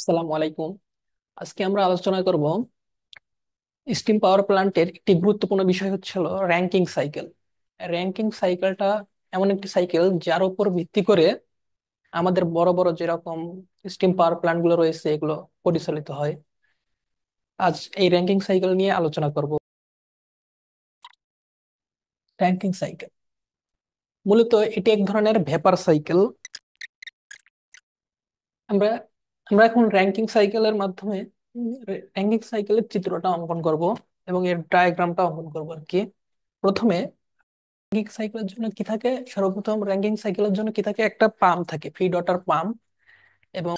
আসসালামু আলাইকুম। আজকে আমরা আলোচনা করব স্টিম পাওয়ার প্ল্যান্টের একটি গুরুত্বপূর্ণ বিষয় হচ্ছিল র্যাঙ্কিং সাইকেল। র্যাঙ্কিং সাইকেলটা এমন একটি সাইকেল যার উপর ভিত্তি করে আমাদের বড় বড় যেরকম স্টিম পাওয়ার প্ল্যান্ট গুলো রয়েছে এগুলো পরিচালিত হয়। আজ এই র্যাঙ্কিং সাইকেল নিয়ে আলোচনা করব। র্যাঙ্কিং সাইকেল মূলত এটি এক ধরনের ভেপার সাইকেল। আমরা আমরা এখন র্যাঙ্কিং সাইকেলের মাধ্যমে র্যাঙ্কিং সাইকেলের চিত্রটা অঙ্কন করব এবং এর ডায়াগ্রামটা অঙ্কন করব আর কি। প্রথমে র্যাঙ্কিং সাইকেলের জন্য কি থাকে, সর্বপ্রথম র্যাঙ্কিং সাইকেলের জন্য কি থাকে, একটা পাম্প থাকে, ফিড ওয়াটার পাম্প, এবং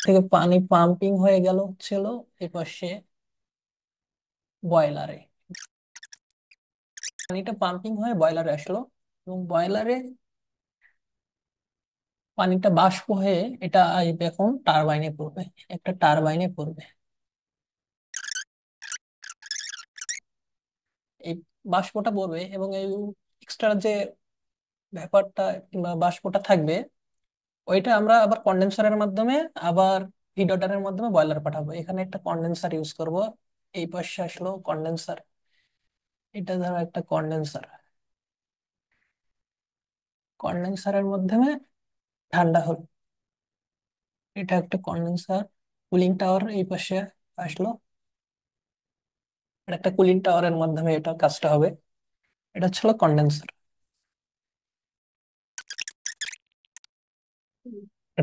থেকে পানি পাম্পিং হয়ে গেল হচ্ছিল এই পাশে বয়লারে। পানিটা পাম্পিং হয়ে বয়লারে আসলো এবং বয়লারে পানিটা বাষ্প হয়ে এটা আসবে এখন টারবাইনে পড়বে, একটা টারবাইনে পড়বে। এই বাষ্পটা পড়বে এবং এই এক্সট্রা যে ব্যাপারটা কিংবা বাষ্পটা থাকবে ওইটা আমরা আবার কন্ডেন্সারের মাধ্যমে আবার হিট ওয়াটারের মাধ্যমে বয়লার পাঠাবো। এখানে একটা কন্ডেন্সার ইউজ করব। এই পাশে আসলো কন্ডেন্সার, এটা ধরো একটা কন্ডেন্সার। কন্ডেন্সারের মাধ্যমে ঠান্ডা হলো, এটা একটা কন্ডেন্সার। কুলিং টাওয়ার এই পাশে আসলো, আর একটা কুলিং টাওয়ারের মাধ্যমে এটা কাজটা হবে। এটা ছিল কন্ডেন্সার,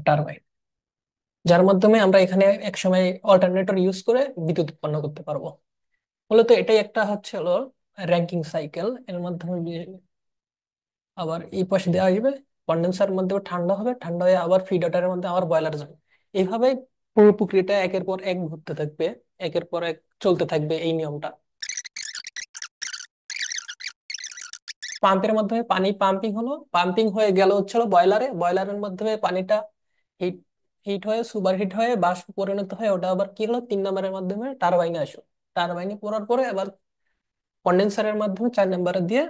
টারবাইন, যার মাধ্যমে আমরা এখানে একসময় অল্টারনেটর ইউজ করে বিদ্যুৎ উৎপন্ন করতে পারবো। মূলত এটাই একটা হচ্ছে হলো র্যাঙ্কিং সাইকেল। এর মাধ্যমে আবার এই পাশে দেওয়া আসবে, কন্ডেন্সার মধ্যে ঠান্ডা হবে, ঠান্ডা হয়ে আবার ফিড ওয়াটারের মধ্যে আবার বয়লার যাবে। এইভাবে পুরো প্রক্রিয়াটা একের পর এক ঘুরতে থাকবে, একের পর এক চলতে থাকবে এই নিয়মটা। পাম্পের মাধ্যমে পানি পাম্পিং হলো, পাম্পিং হয়ে গেল হচ্ছে বয়লারে, বয়লারের মাধ্যমে পানিটা হিট হিট হয়ে সুপার হিট হয়ে বাষ্প পরিণত হয়ে ওটা আবার কি হলো 3 নম্বরের মাধ্যমে টারবাইনে আসলো। টারবাইনে পড়ার পরে আবার কন্ডেন্সারের মাধ্যমে 4 নম্বরে দিয়ে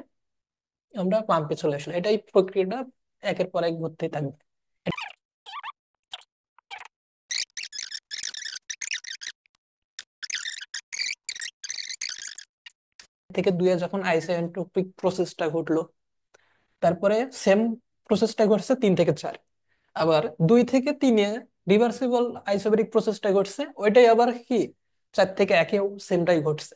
আমরা পাম্পে চলে আসলো। এটাই প্রক্রিয়াটা একের পর এক ঘুরতেই থাকবে। থেকে দুইয়ে যখন আইসেন্ট্রোপিক প্রসেসটা ঘটলো, তারপরে সেম প্রসেসটা ঘটছে 3 থেকে 4। আবার 2 থেকে 3-এ রিভার্সিবল আইসোবারিক প্রসেসটা ঘটছে, ওইটাই আবার কি 4 থেকে 1-এও সেমটাই ঘটছে।